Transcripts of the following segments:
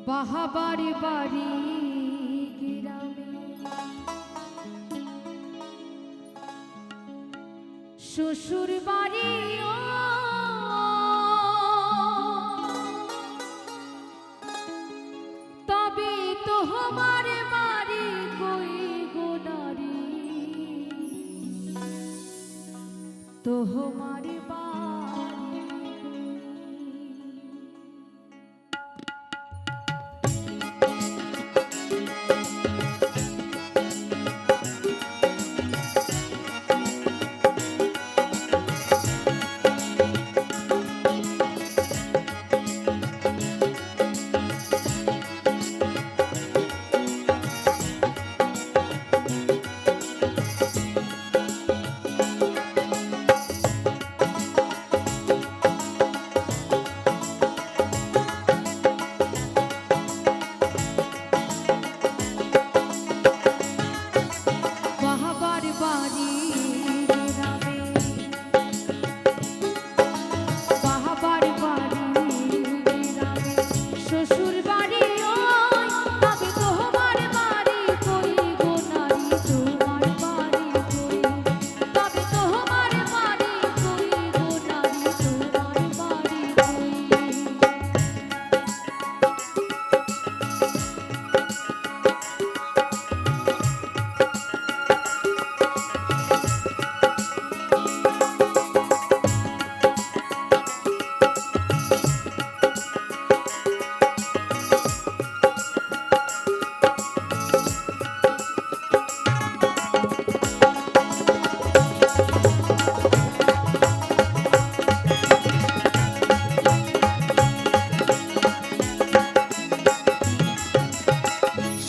বাহাবাড়ি বাড়ি গ্রামে শ্বশুর বাড়ি তবে তোমার বাড়ি কই গো নারী তোমার বাড়ি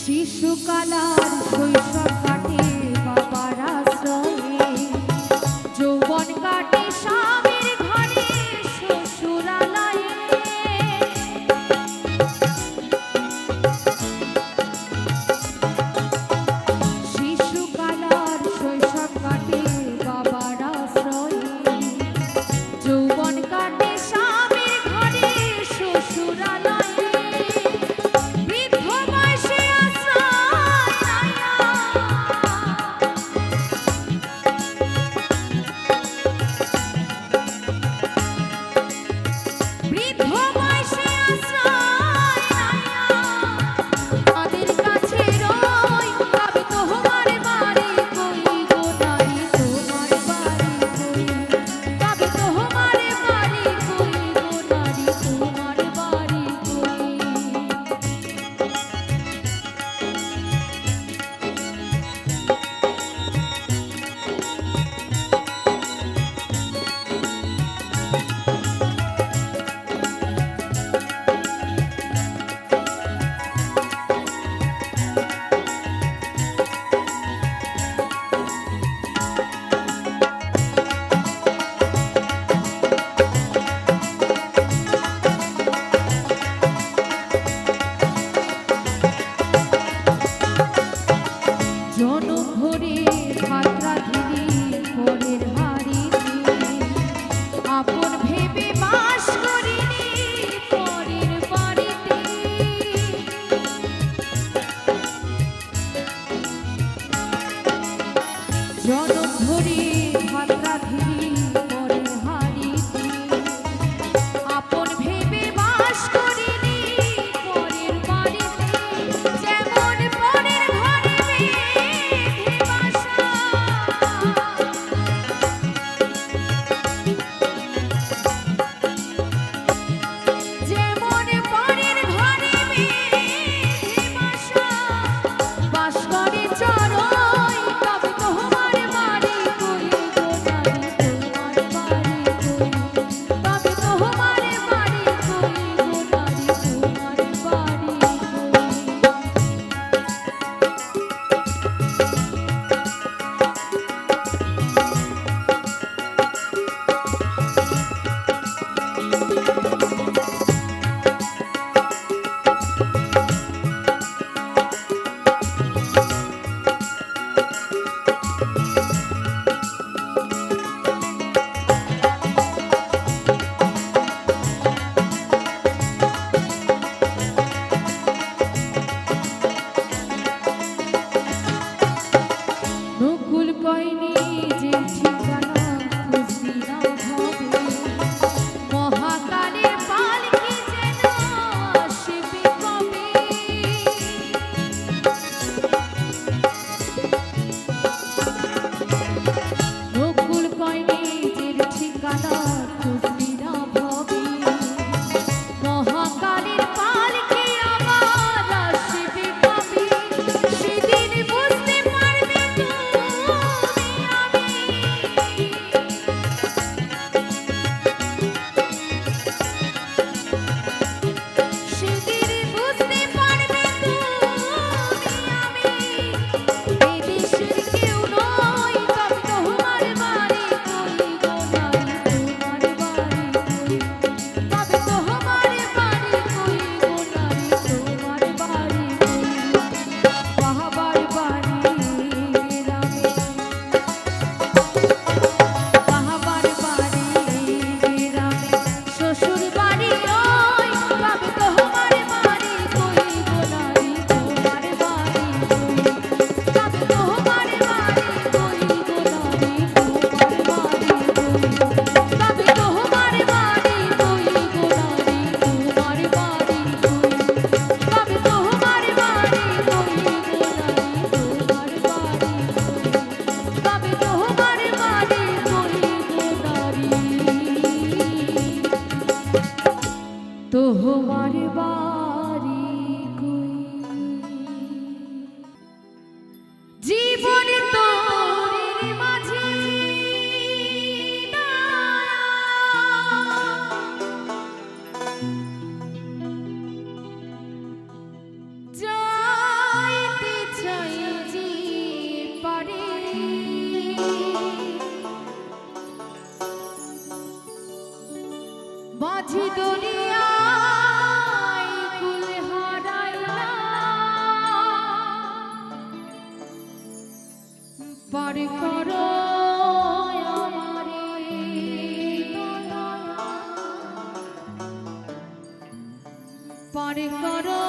শিশুকালার শৈশব কাটে বাবার আশ্রয়ে যৌবন কাটে স্বামীর ঘরে শ্বশুরালয়ে শিশুকালার শৈশব কাটে বাবার আশ্রয়ে যৌবন কাটে স্বামীর ঘরে শ্বশুরালয়ে বৃদ্ধ বয়সে আশ্রয় মাঝি দরিয়ায় কুল হারাইলাম পার করো আমারে পার করো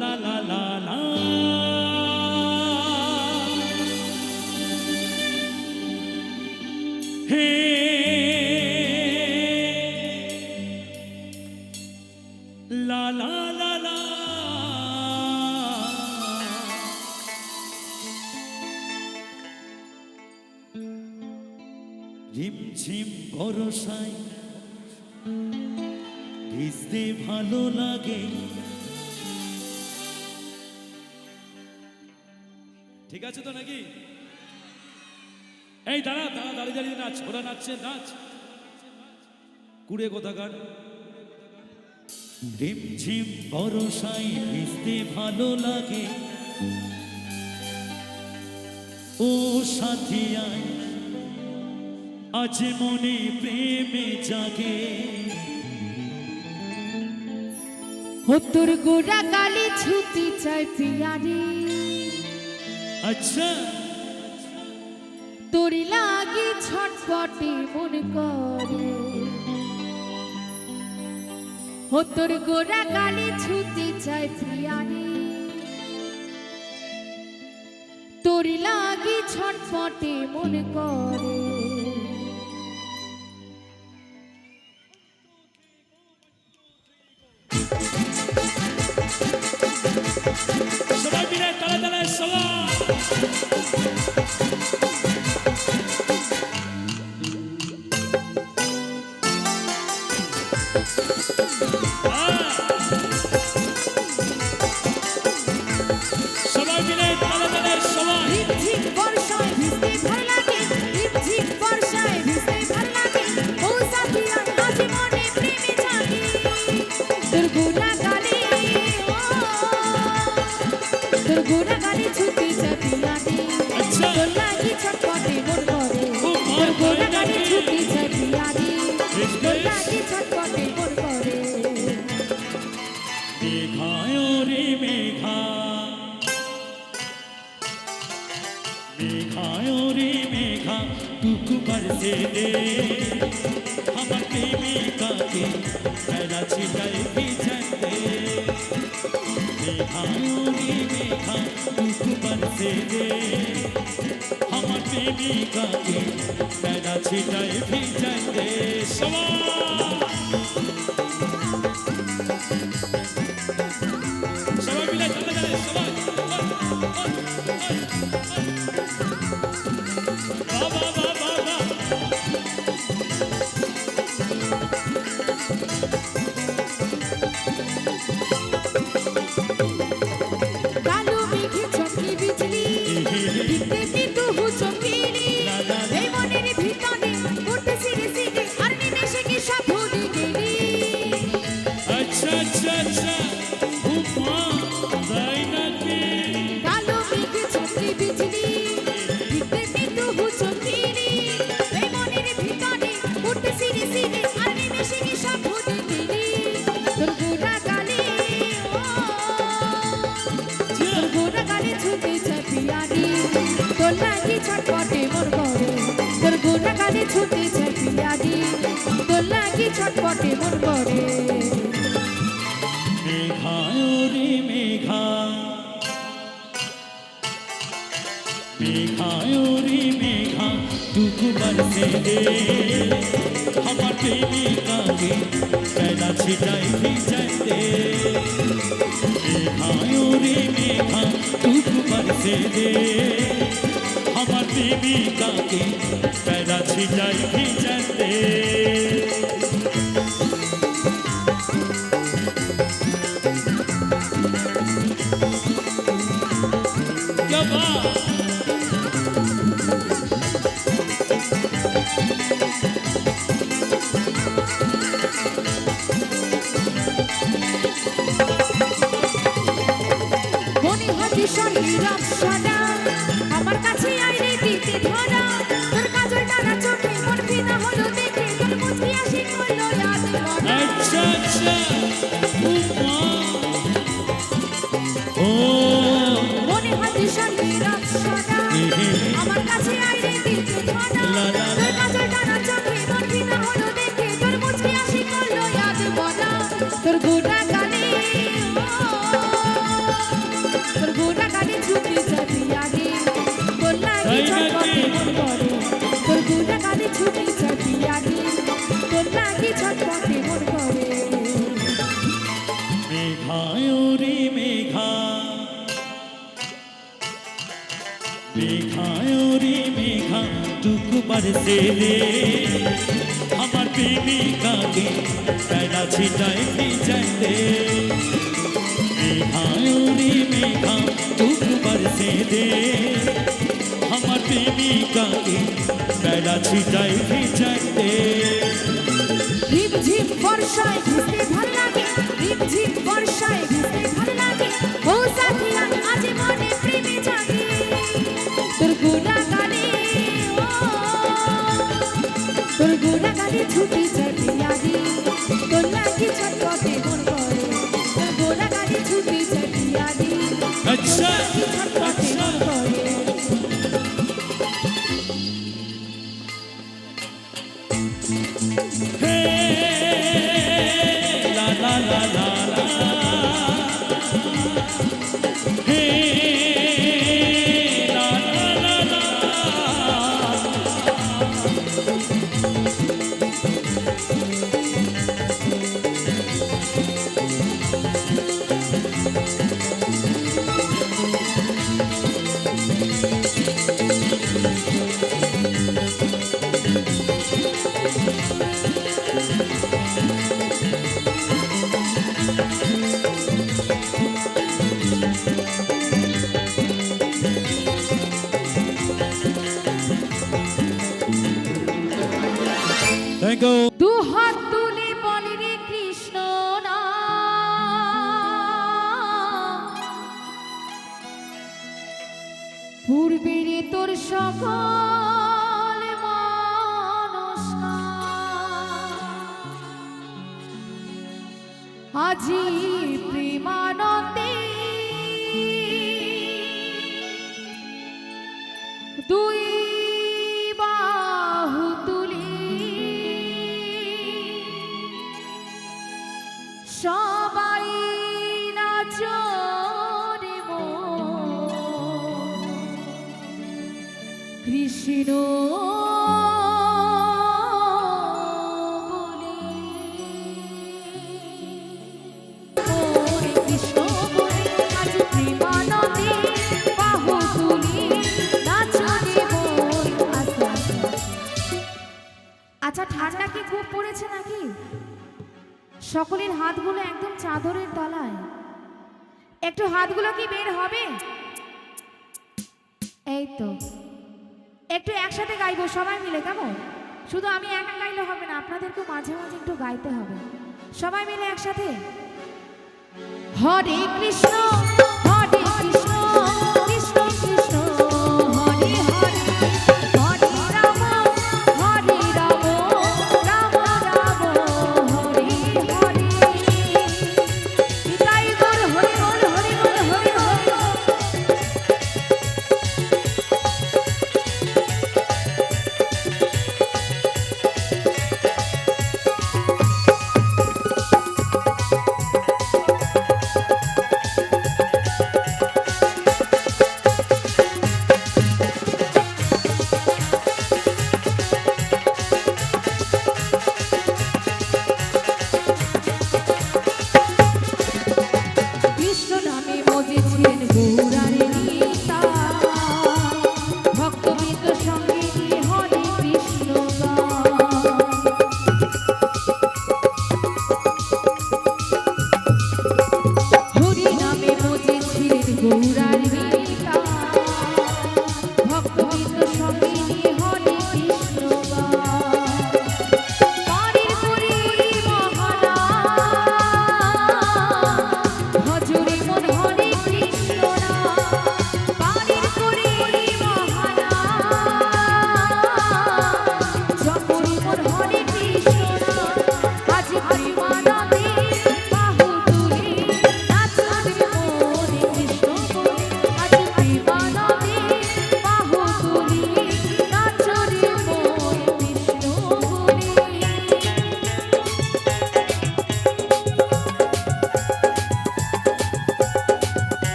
la la la la. Hey, la la la la. ঝিমঝিম বরসায় ভিজতে ভালো লাগে। ঠিক আছে তো নাকি? এই দাঁড়া দাঁড়া, দাঁড়িয়ে দাঁড়িয়ে নাচ, ওরা নাচছে, নাচ। কুড়ে কোথাকার। ঝিমঝিম বরসায় ভিজতে ভালো লাগে, ও সাথী আয় আজ মনে প্রেমে জাগে। তোর গোড়া গালে ছুটি চাই পিয়ারি, আচ্ছা তোর লাগে ছটপটে মন করে। তোর গোড়া গালে ছুটি চাই পিয়ারি, তোর লাগে ছটপটে মন করে। সবাই মিলে তালে তালে সবাই। সবাই মিলে তালে তালে সবাই। ঝিমঝিম বর্ষায় ভিজতে ভালো লাগে, ঝিমঝিম বর্ষায় ভিজতে ভালো লাগে, ও সাথী আয় আজ মনে প্রেমে জাগে। তোর গোড়া গালে তোর গোড়া গালে ছুটি চাই পিয়ারি, আচ্ছা। তোর লাগি ছটপটে মন করে। তোর গোড়া গালে ছুটি চাই পিয়ারি, তোর লাগি ছটপটে মন করে। মেঘায় রে মেঘা, মেঘায় রে মেঘা, টুকু বরসে দে আমার প্রেমিকা কে মেলা ছিটায় ভিজতে। মেঘায় রে মেঘা, টুকু বরসে দে আমার প্রেমিকা কে মেলা ছিটায় ভিজতে। সবাই মিলে চলে গেলে সবাই। বাবা বাবা বাবা। কালো মেঘে চমকে বিজলি, দেখতে কিন্তু চমকিলি, এই মনের ভিতরে উঠতে সিরে সিরে আর নিমেষে কি সব ভুলে গেলি। আচ্ছা আচ্ছা আচ্ছা, উপমা তাই নাকি? কালো মেঘে চমকে বিজলি, দেখতে কিন্তু চমকিলি, এই মনের ভিতরে উঠতে সিরে সিরে আর নিমেষে কি সব ভুলে গেলি। তোর গোড়া গালে তোর গোড়া গালে ছুটে চাই পিয়ারি, তোর লাগি ছটপটে মন করে। তোর গোড়া গালে ছুটে চাই পিয়ারি, তোর লাগি ছটপটে মন করে। মেঘায় রে মেঘা, মেঘায় রে মেঘা, টুকু বরসে দে আমার প্রেমিকা কে মেলা ছিটায় ভিজতে। মেঘায় রে মেঘা, টুকু বরসে দে আমার প্রেমিকা কে মেলা ছিটায় ভিজতে। क्या बात। মনে হাতে শরীর অপসরা, আমার কাছে আইরে দিতে ধরা, তোর কাজল টানা চোখে মন ফিদা হলো দেখে, তোর মুচকি হাসি করলো আজ মরা। अच्छा अच्छा, उपमा ओ মনে হাতে শরীর অপসরা, আমার কাছে আইরে দিতে ধরা, তোর কাজল টানা চোখে মন ফিদা হলো দেখে, তোর মুচকি হাসি করলো আজ মরা। তোর গোড়া গালে মেঘায় রে মেঘা, মেঘায় রে মেঘা টুকু বরসে দে আমার প্রেমিকাকে বেলা ছিটায় ভিজায় দে। মেঘায় রে মেঘা টুকু বরসে দে আমার প্রেমিকাকে বেলা ছিটায় ভিজায় দে। ঝিমঝিম বর্ষায় ভিজতে ভাল লাগে, ঝিমঝিম বর্ষায় ভিজতে ভাল লাগে, ও সাথিয়া আজ মনে প্রেমে জাগে। তোর গোড়া গালে তোর গোড়া গালে ছুটি চাপিয়া দি, তোর লাগি ছটপটে মন করে, তোর গোড়া গালে ছুটি চাপিয়া দি, তোর লাগি ছটপটে মন করে। La la la la la. Hey, la la la la. Thank you. দু হাত তুলে বলে রে কৃষ্ণ না, পূর্বেরে তোর সকল মনস্কা, আজি প্রেমানন্দে দুই বাহু তুলি সবাই নাচরে মন কৃষ্ণ বলে, ওরে কৃষ্ণ বলে আজ প্রেমানন্দে বাহু তুলি নাচরে মন। আস্তে আস্তে। আচ্ছা, ঠান্ডা কি খুব পড়েছে নাকি? সকলের হাতগুলো একদম চাদরের তলায়, একটু হাতগুলো কি বের হবে? এই তো, একটু একসাথে গাইবো সবাই মিলে, কেমন? শুধু আমি একা গাইলে হবে না, আপনাদেরকে মাঝে মাঝে একটু গাইতে হবে, সবাই মিলে একসাথে। হরে কৃষ্ণ হরে কৃষ্ণ, কৃষ্ণ কৃষ্ণ হরে হরে, হরে রাম হরে রাম, রাম রাম হরে হরে। নিতাই গৌর হরি বল হরি বল হরি বল।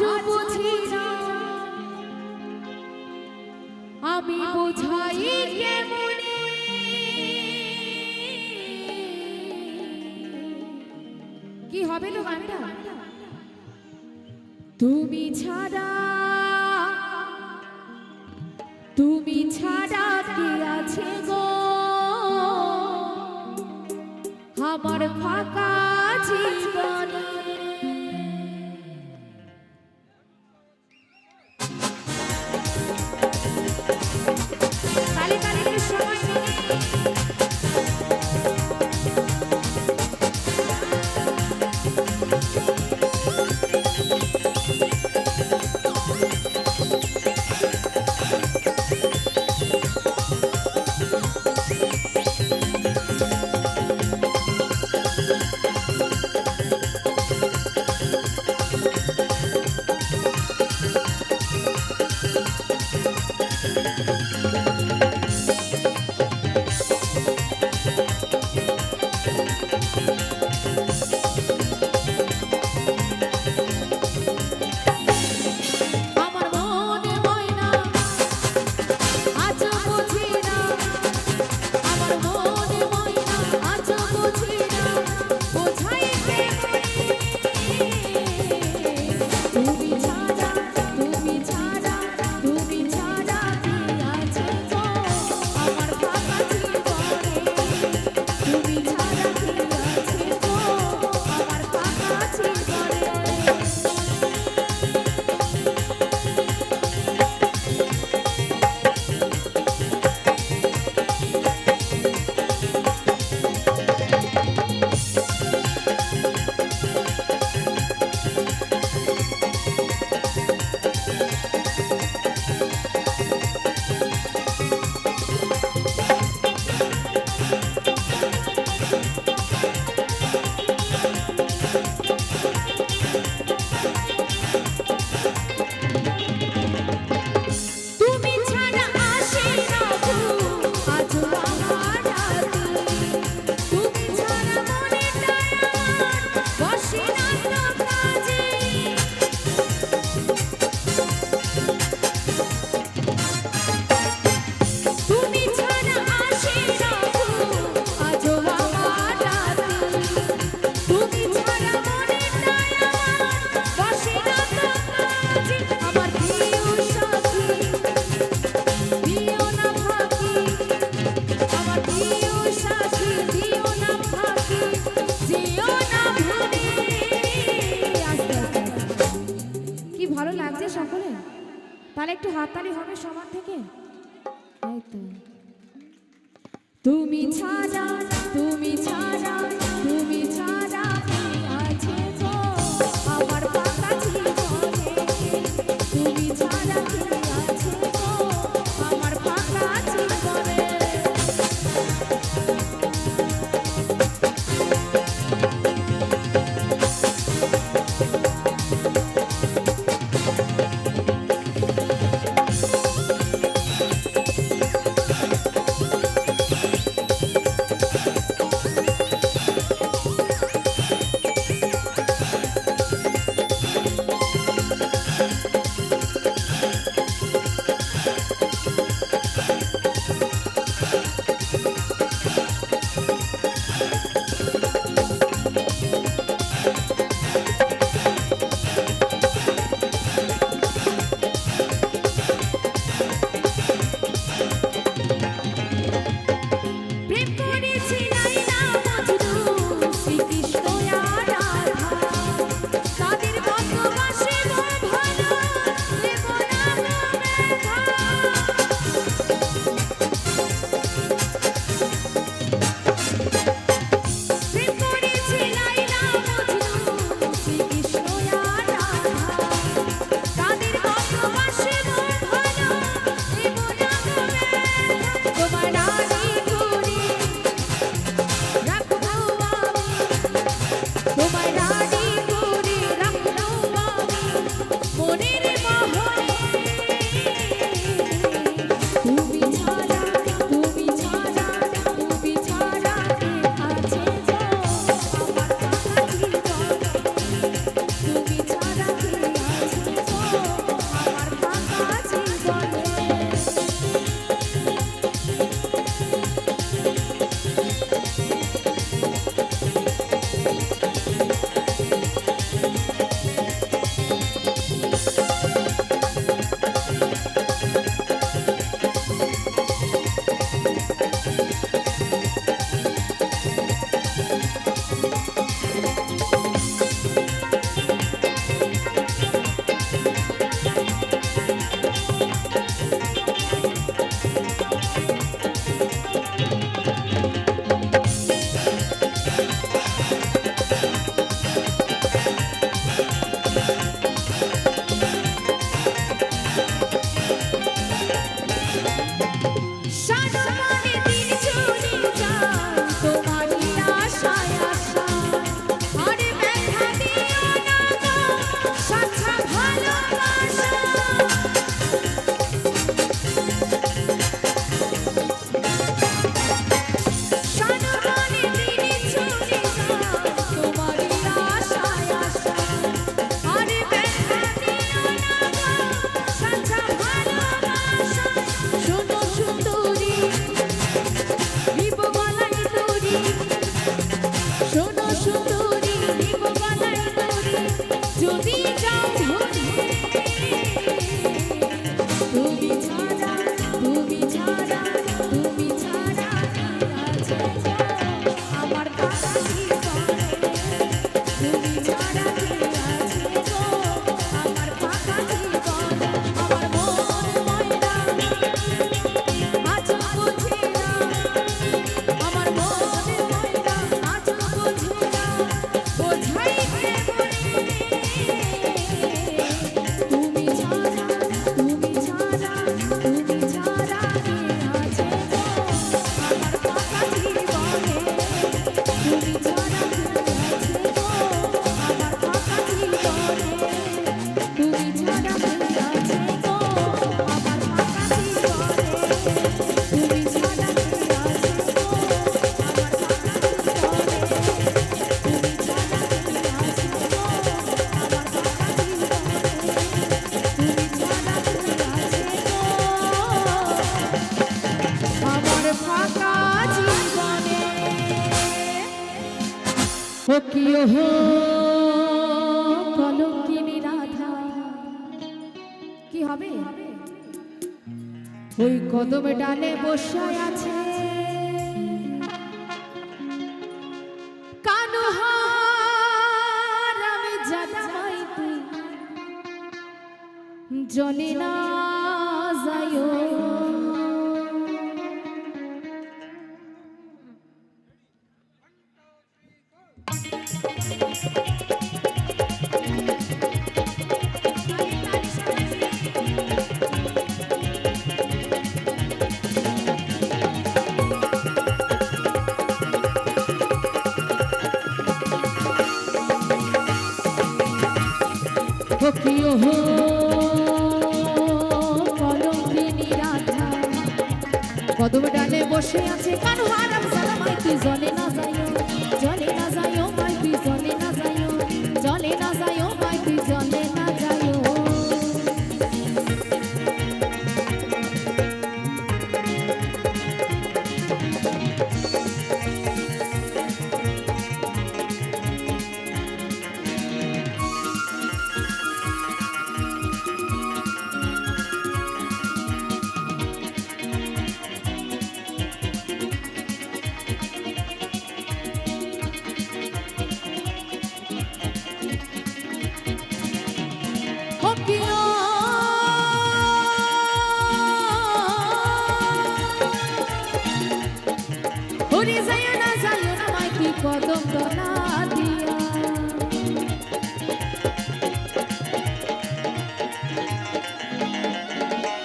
আজও বুঝি না আমি বোঝাই কেমনে কি হবে লো গানটা তুমি ছাড়া কে আছে গো আমার ফাঁকা জীবনে তালে তালে একটু সময় নিয়ে তাহলে একটু হাততালি হবে সবার থেকে এই তো তুমি ছাড়া তুমি ছাড়া তুমি ছাড়া কে আছে গো আমার ফাঁকা জীবনে তুমি ছাড়া কে আছে গো আমার ফাঁকা জীবনে কিও হো কলঙ্কিনী রাধা, কি হবে? ওই কদম ডালে বসায় আছে কানহার, আমি জানাইতে জলে না যায়ো। কিও হো কলঙ্কিনী রাধা, কদম ডালে বসে আছে কানহার, আমি জানাইতে জলে না যায়ো, জলে না যায়ো মাইতি, জলে না যায়ো, জলে না যায়ো মাইতি, জলে না যায়ো। কদম তলা দিয়া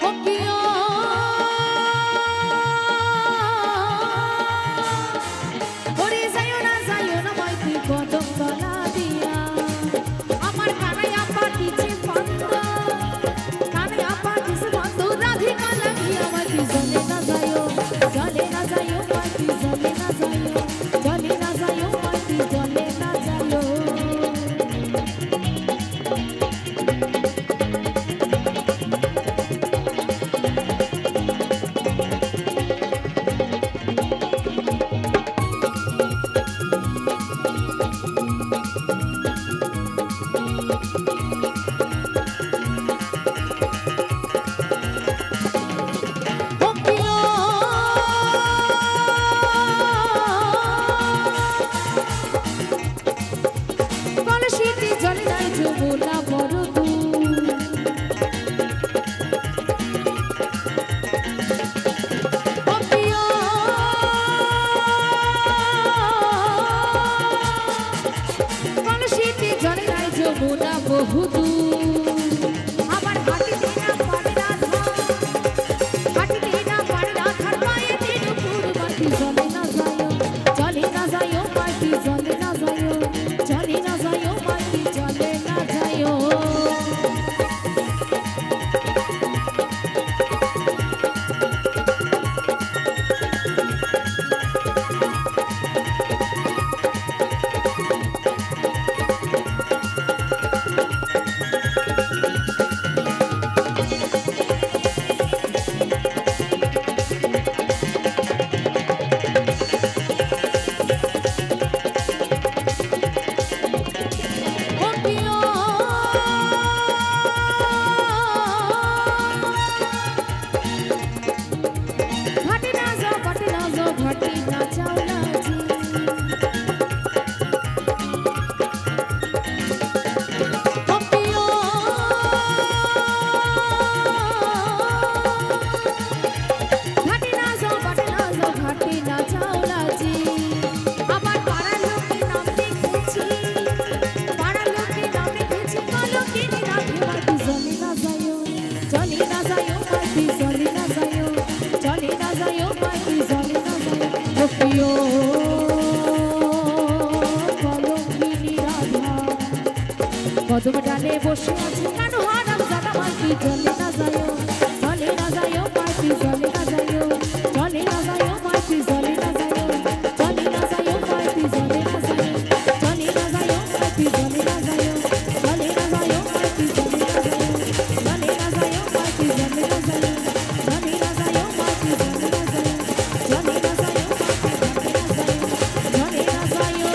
ও কিও ওরে যাইও না মাইতি কদম তলা দিয়া। আমার কানাইয়া পাটিছে বন্ধ, কানাইয়া পাটিছে বন্ধ, রাধিকা লাগিয়া মাইতি জলে না যাইও, জলে না যাইও মাইতি, জলে না যাইও, জলে না যাইও মাইতি, জলে না যাইও। কলসিতে জলে নাই যমুনা বড় দূর, ও প্রিয় কলসিতে জলে নাই যমুনা বহু দূর। আমার হাটিতে না পারে রাধা, হাটিতে না পারে রাধার পায়ে দিন পুর মাটি, জলে না যাইও, জলে না যাইও মাটি, জলে না যাইও, জলে না যাইও মাটি, জলে না যাইও। ও প্রিয় ঘাটে না যাও, ঘাটে না যাও, ঘাটে না যাও না জি। ও প্রিয় ঘাটে না যাও, ঘাটে না যাও, ঘাটে না যাও না জি। আমার পাড়ার লোকে নাম দেখেছি, পাড়ার লোকে নাম দেখেছি কলঙ্কিনী রাধে মাইতি, জলে না যাইও, জলে না যাইও মাইতি, জলে না যাইও, জলে না যাইও মাইতি, জলে না যাইও। ও প্রিয় কলঙ্কিনী রাধা, কদম ডালে বসে আছে কানহার, আমি জানাইতে জলে না যাইও, জলে না যাইও মাইতি, জলে না যাইও, জলে না যাইও মাইতি, জলে না যাইও, জলে না যাইও মাইতি, জলে না যাইও, জলে না যাইও মাইতি, জলে না যাইও, জলে না যাইও মাইতি, জলে না যাইও, জলে না যাইও মাইতি, জলে না যাইও, জলে না যাইও মাইতি, জলে না যাইও, জলে না যাইও মাইতি, জলে না যাইও, জলে না যাইও।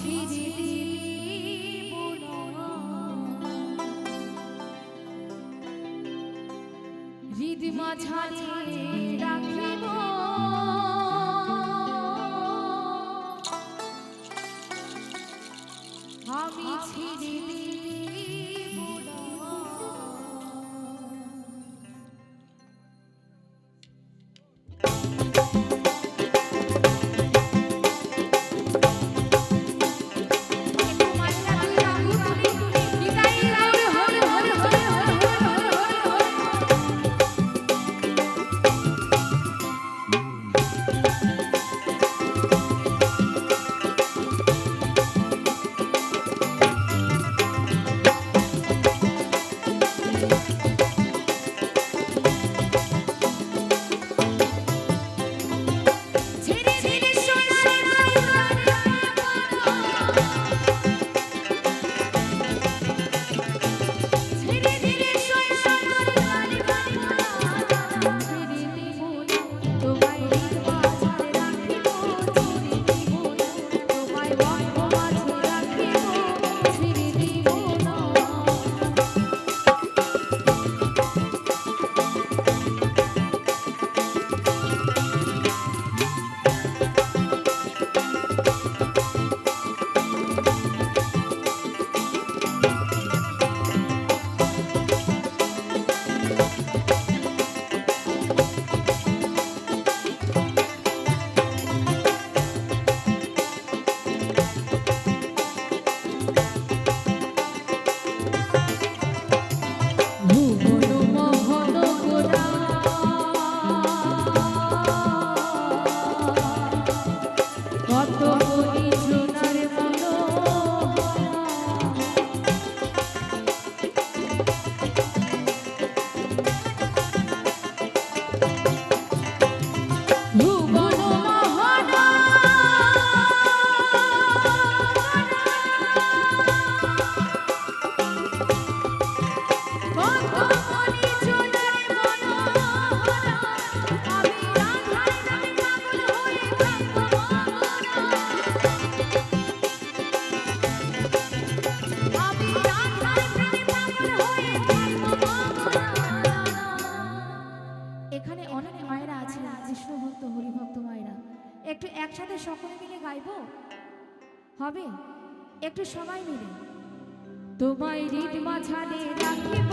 ছেড়ে দেব না। হৃদ মাঝারে রাখিব আমি ছেড়ে দেব না। এখানে অনেক মায়েরা আছে, কৃষ্ণ ভক্ত হরিভক্ত মায়েরা, একটু একসাথে সকলে মিলে গাইবো, হবে? একটু সবাই মিলে। তোমায় হৃদ মাঝারে রাখিব